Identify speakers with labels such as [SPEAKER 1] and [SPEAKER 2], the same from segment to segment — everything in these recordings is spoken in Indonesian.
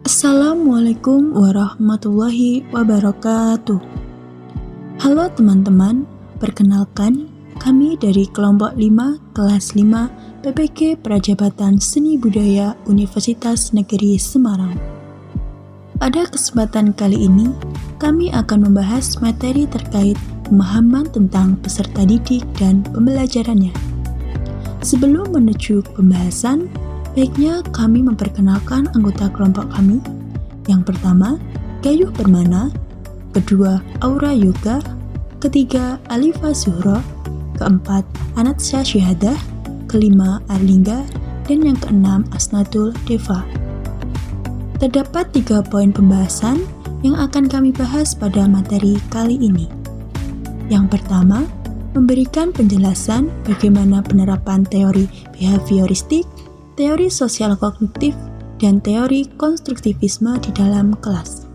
[SPEAKER 1] Assalamualaikum warahmatullahi wabarakatuh. Halo teman-teman, perkenalkan kami dari kelompok 5 kelas 5 PPG Prajabatan Seni Budaya Universitas Negeri Semarang. Pada kesempatan kali ini, kami akan membahas materi terkait pemahaman tentang peserta didik dan pembelajarannya. Sebelum menuju pembahasan, baiknya kami memperkenalkan anggota kelompok kami. Yang pertama, Gayuh Permana, kedua, Aura Yoga, ketiga, Alifa Zuhro, keempat, Anatsya Syahadah, kelima, Arlingga, dan yang keenam, Asnatul Deva. Terdapat 3 poin pembahasan yang akan kami bahas pada materi kali ini. Yang pertama, memberikan penjelasan bagaimana penerapan teori behavioristik, teori sosial kognitif, dan teori konstruktivisme di dalam kelas.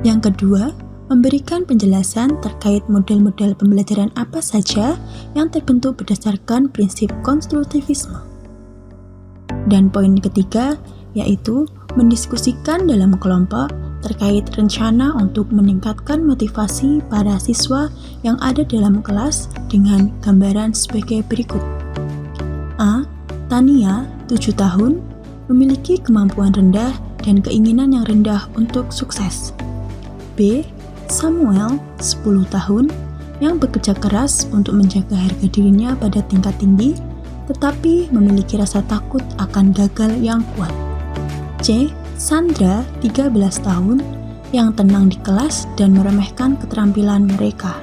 [SPEAKER 1] Yang kedua, memberikan penjelasan terkait model-model pembelajaran apa saja yang terbentuk berdasarkan prinsip konstruktivisme. Dan poin ketiga, yaitu mendiskusikan dalam kelompok terkait rencana untuk meningkatkan motivasi para siswa yang ada dalam kelas dengan gambaran sebagai berikut. A. Tania, 7 tahun, memiliki kemampuan rendah dan keinginan yang rendah untuk sukses. B. Samuel, 10 tahun, yang bekerja keras untuk menjaga harga dirinya pada tingkat tinggi, tetapi memiliki rasa takut akan gagal yang kuat. C. Sandra, 13 tahun, yang tenang di kelas dan meremehkan keterampilan mereka.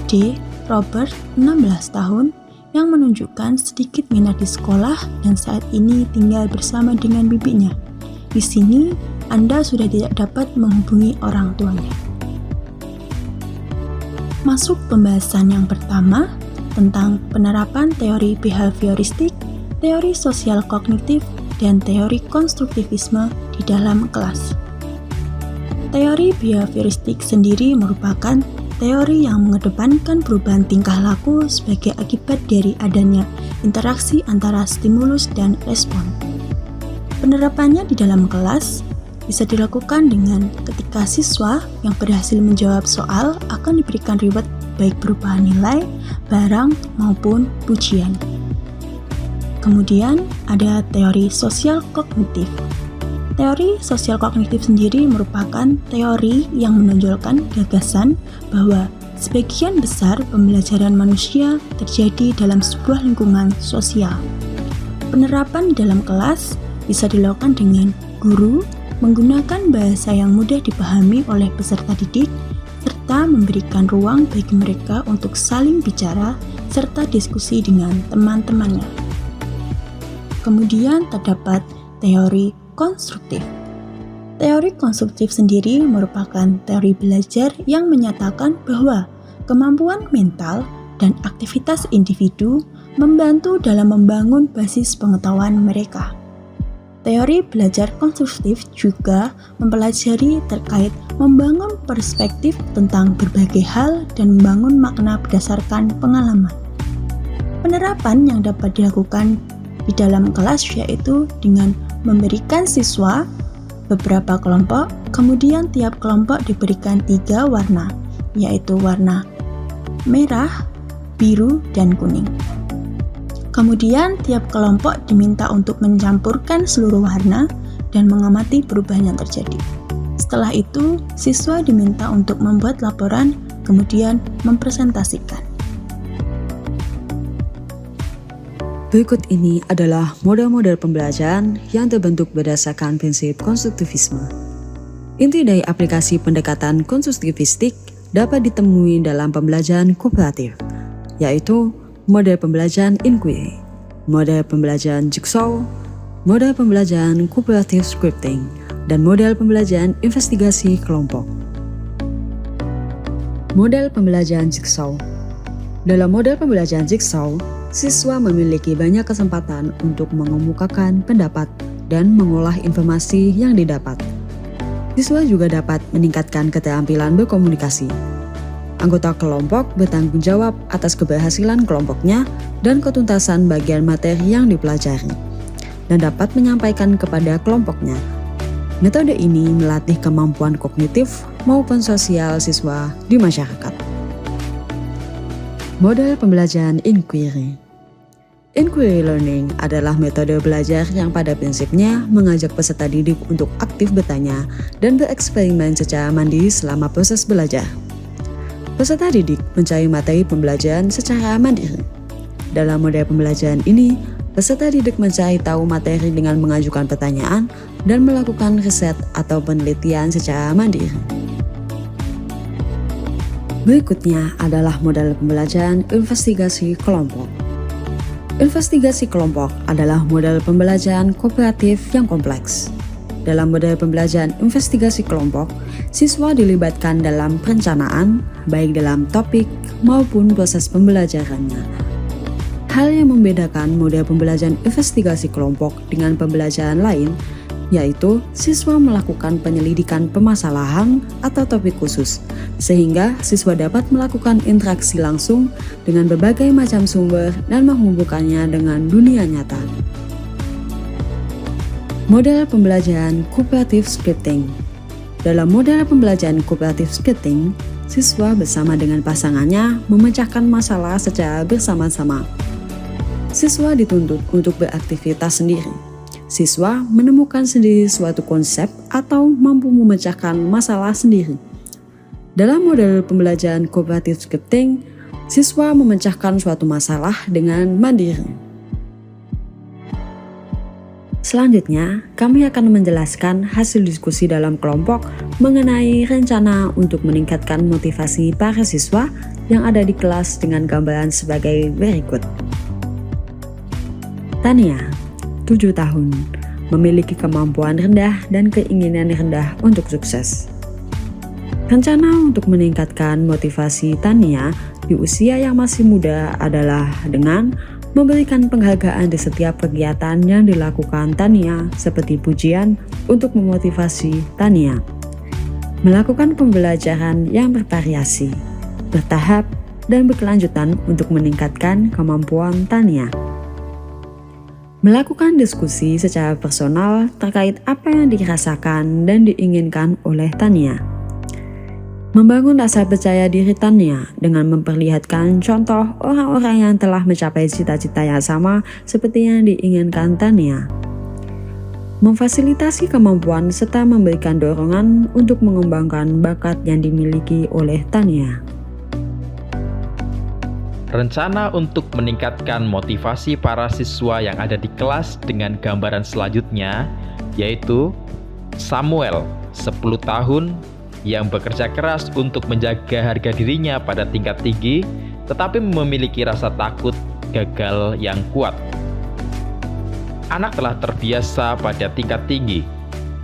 [SPEAKER 1] D. Robert, 16 tahun, yang menunjukkan sedikit minat di sekolah dan saat ini tinggal bersama dengan bibinya. Di sini, Anda sudah tidak dapat menghubungi orang tuanya. Masuk pembahasan yang pertama tentang penerapan teori behavioristik, teori sosial kognitif, dan teori konstruktivisme di dalam kelas. Teori behavioristik sendiri merupakan teori yang mengedepankan perubahan tingkah laku sebagai akibat dari adanya interaksi antara stimulus dan respon. Penerapannya di dalam kelas bisa dilakukan dengan ketika siswa yang berhasil menjawab soal akan diberikan reward baik berupa nilai, barang, maupun pujian. Kemudian ada teori sosial kognitif. Teori sosial kognitif sendiri merupakan teori yang menonjolkan gagasan bahwa sebagian besar pembelajaran manusia terjadi dalam sebuah lingkungan sosial. Penerapan dalam kelas bisa dilakukan dengan guru menggunakan bahasa yang mudah dipahami oleh peserta didik, serta memberikan ruang bagi mereka untuk saling bicara serta diskusi dengan teman-temannya. Kemudian terdapat teori konstruktif. Teori konstruktif sendiri merupakan teori belajar yang menyatakan bahwa kemampuan mental dan aktivitas individu membantu dalam membangun basis pengetahuan mereka. Teori belajar konstruktif juga mempelajari terkait membangun perspektif tentang berbagai hal dan membangun makna berdasarkan pengalaman. Penerapan yang dapat dilakukan di dalam kelas yaitu dengan memberikan siswa beberapa kelompok, kemudian tiap kelompok diberikan 3 warna, yaitu warna merah, biru, dan kuning. Kemudian tiap kelompok diminta untuk mencampurkan seluruh warna dan mengamati perubahan yang terjadi. Setelah itu, siswa diminta untuk membuat laporan, kemudian mempresentasikan.
[SPEAKER 2] Berikut ini adalah model-model pembelajaran yang terbentuk berdasarkan prinsip konstruktivisme. Inti dari aplikasi pendekatan konstruktivistik dapat ditemui dalam pembelajaran kooperatif, yaitu model pembelajaran inquiry, model pembelajaran jigsaw, model pembelajaran cooperative scripting, dan model pembelajaran investigasi kelompok. Model pembelajaran jigsaw. Dalam model pembelajaran jigsaw, siswa memiliki banyak kesempatan untuk mengemukakan pendapat dan mengolah informasi yang didapat. Siswa juga dapat meningkatkan keterampilan berkomunikasi. Anggota kelompok bertanggung jawab atas keberhasilan kelompoknya dan ketuntasan bagian materi yang dipelajari, dan dapat menyampaikan kepada kelompoknya. Metode ini melatih kemampuan kognitif maupun sosial siswa di masyarakat. Model pembelajaran inquiry. Inquiry learning adalah metode belajar yang pada prinsipnya mengajak peserta didik untuk aktif bertanya dan bereksperimen secara mandiri selama proses belajar. Peserta didik mencari materi pembelajaran secara mandiri. Dalam model pembelajaran ini, peserta didik mencari tahu materi dengan mengajukan pertanyaan dan melakukan riset atau penelitian secara mandiri. Berikutnya adalah model pembelajaran investigasi kelompok. Investigasi kelompok adalah model pembelajaran kooperatif yang kompleks. Dalam model pembelajaran investigasi kelompok, siswa dilibatkan dalam perencanaan, baik dalam topik maupun proses pembelajarannya. Hal yang membedakan model pembelajaran investigasi kelompok dengan pembelajaran lain, yaitu siswa melakukan penyelidikan permasalahan atau topik khusus, sehingga siswa dapat melakukan interaksi langsung dengan berbagai macam sumber dan menghubungkannya dengan dunia nyata. Model pembelajaran cooperative scripting. Dalam model pembelajaran cooperative scripting, siswa bersama dengan pasangannya memecahkan masalah secara bersama-sama. Siswa dituntut untuk beraktivitas sendiri. Siswa menemukan sendiri suatu konsep atau mampu memecahkan masalah sendiri. Dalam model pembelajaran cooperative scripting, siswa memecahkan suatu masalah dengan mandiri. Selanjutnya, kami akan menjelaskan hasil diskusi dalam kelompok mengenai rencana untuk meningkatkan motivasi para siswa yang ada di kelas dengan gambaran sebagai berikut. Tania, 7 tahun, memiliki kemampuan rendah dan keinginan rendah untuk sukses. Rencana untuk meningkatkan motivasi Tania di usia yang masih muda adalah dengan memberikan penghargaan di setiap kegiatan yang dilakukan Tania seperti pujian untuk memotivasi Tania. Melakukan pembelajaran yang bervariasi, bertahap, dan berkelanjutan untuk meningkatkan kemampuan Tania. Melakukan diskusi secara personal terkait apa yang dirasakan dan diinginkan oleh Tania. Membangun rasa percaya diri Tania dengan memperlihatkan contoh orang-orang yang telah mencapai cita-cita yang sama seperti yang diinginkan Tania. Memfasilitasi kemampuan serta memberikan dorongan untuk mengembangkan bakat yang dimiliki oleh Tania.
[SPEAKER 3] Rencana untuk meningkatkan motivasi para siswa yang ada di kelas dengan gambaran selanjutnya, yaitu Samuel, 10 tahun, yang bekerja keras untuk menjaga harga dirinya pada tingkat tinggi, tetapi memiliki rasa takut gagal yang kuat. Anak telah terbiasa pada tingkat tinggi,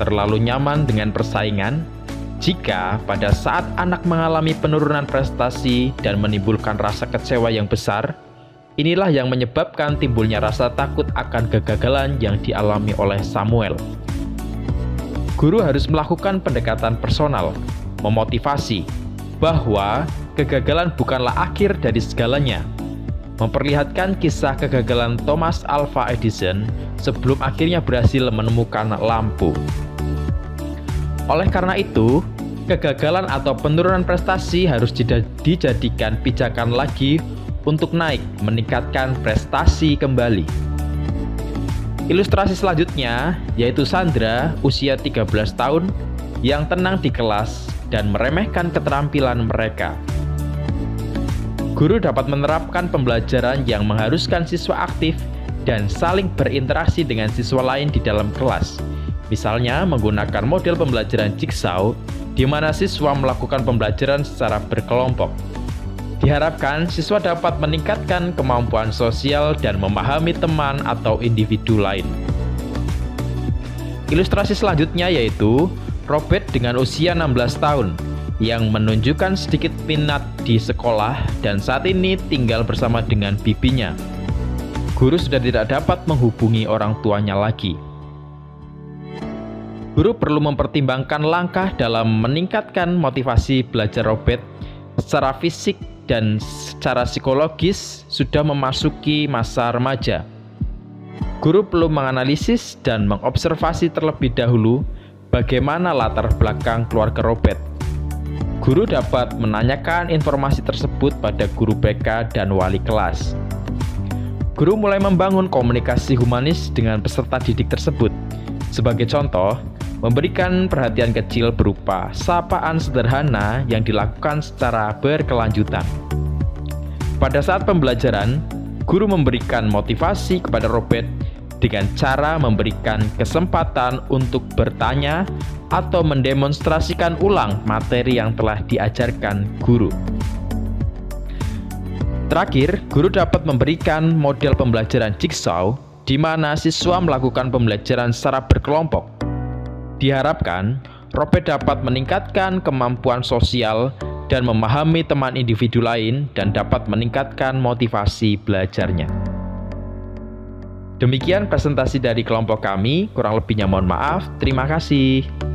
[SPEAKER 3] terlalu nyaman dengan persaingan. Jika pada saat anak mengalami penurunan prestasi dan menimbulkan rasa kecewa yang besar, inilah yang menyebabkan timbulnya rasa takut akan kegagalan yang dialami oleh Samuel. Guru harus melakukan pendekatan personal, memotivasi bahwa kegagalan bukanlah akhir dari segalanya. Memperlihatkan kisah kegagalan Thomas Alva Edison sebelum akhirnya berhasil menemukan lampu. Oleh karena itu, kegagalan atau penurunan prestasi harus dijadikan pijakan lagi untuk naik, meningkatkan prestasi kembali. Ilustrasi selanjutnya yaitu Sandra, usia 13 tahun, yang tenang di kelas dan meremehkan keterampilan mereka. Guru dapat menerapkan pembelajaran yang mengharuskan siswa aktif dan saling berinteraksi dengan siswa lain di dalam kelas. Misalnya menggunakan model pembelajaran jigsaw, di mana siswa melakukan pembelajaran secara berkelompok. Diharapkan siswa dapat meningkatkan kemampuan sosial dan memahami teman atau individu lain. Ilustrasi selanjutnya yaitu Robert dengan usia 16 tahun, yang menunjukkan sedikit minat di sekolah dan saat ini tinggal bersama dengan bibinya. Guru sudah tidak dapat menghubungi orang tuanya lagi. Guru perlu mempertimbangkan langkah dalam meningkatkan motivasi belajar Robert. Secara fisik dan secara psikologis sudah memasuki masa remaja. Guru perlu menganalisis dan mengobservasi terlebih dahulu bagaimana latar belakang keluarga Robert. Guru dapat menanyakan informasi tersebut pada guru BK dan wali kelas. Guru mulai membangun komunikasi humanis dengan peserta didik tersebut. Sebagai contoh, memberikan perhatian kecil berupa sapaan sederhana yang dilakukan secara berkelanjutan. Pada saat pembelajaran, guru memberikan motivasi kepada Robert dengan cara memberikan kesempatan untuk bertanya atau mendemonstrasikan ulang materi yang telah diajarkan guru. Terakhir, guru dapat memberikan model pembelajaran jigsaw di mana siswa melakukan pembelajaran secara berkelompok. Diharapkan, Robert dapat meningkatkan kemampuan sosial dan memahami teman individu lain dan dapat meningkatkan motivasi belajarnya. Demikian presentasi dari kelompok kami, kurang lebihnya mohon maaf. Terima kasih.